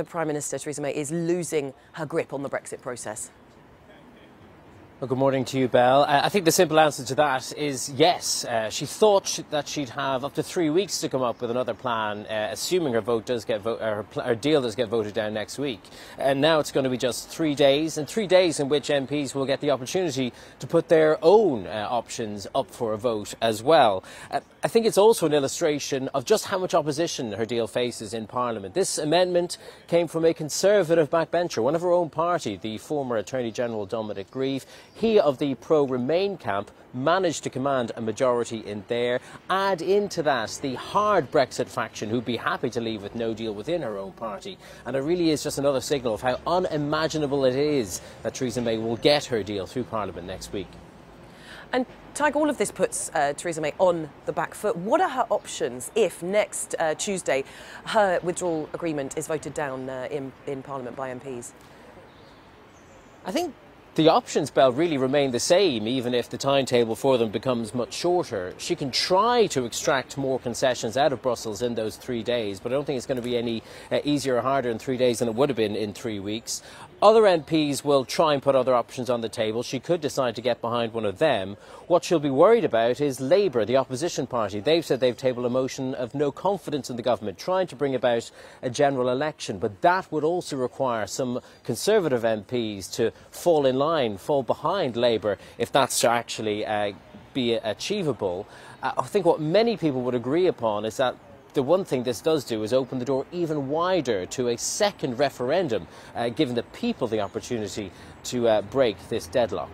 the Prime Minister, Theresa May, is losing her grip on the Brexit process? Well, good morning to you, Belle. I think the simple answer to that is yes. She thought that she'd have up to 3 weeks to come up with another plan, assuming her deal does get voted down next week. And now it's going to be just 3 days, and 3 days in which MPs will get the opportunity to put their own options up for a vote as well. I think it's also an illustration of just how much opposition her deal faces in Parliament. This amendment came from a Conservative backbencher, one of her own party, the former Attorney General Dominic Grieve. He, of the pro-Remain camp, managed to command a majority in there. Add into that the hard Brexit faction who'd be happy to leave with no deal within her own party. And it really is just another signal of how unimaginable it is that Theresa May will get her deal through Parliament next week. And Tig, all of this puts Theresa May on the back foot. What are her options if next Tuesday her withdrawal agreement is voted down in Parliament by MPs? I think the options, Belle, really remain the same, even if the timetable for them becomes much shorter. She can try to extract more concessions out of Brussels in those 3 days, but I don't think it's going to be any easier or harder in 3 days than it would have been in 3 weeks. Other MPs will try and put other options on the table. She could decide to get behind one of them. What she'll be worried about is Labour, the opposition party. They've said they've tabled a motion of no confidence in the government, trying to bring about a general election. But that would also require some Conservative MPs to fall in line, fall behind Labour, if that's to actually be achievable. I think what many people would agree upon is that the one thing this does do is open the door even wider to a second referendum, giving the people the opportunity to break this deadlock.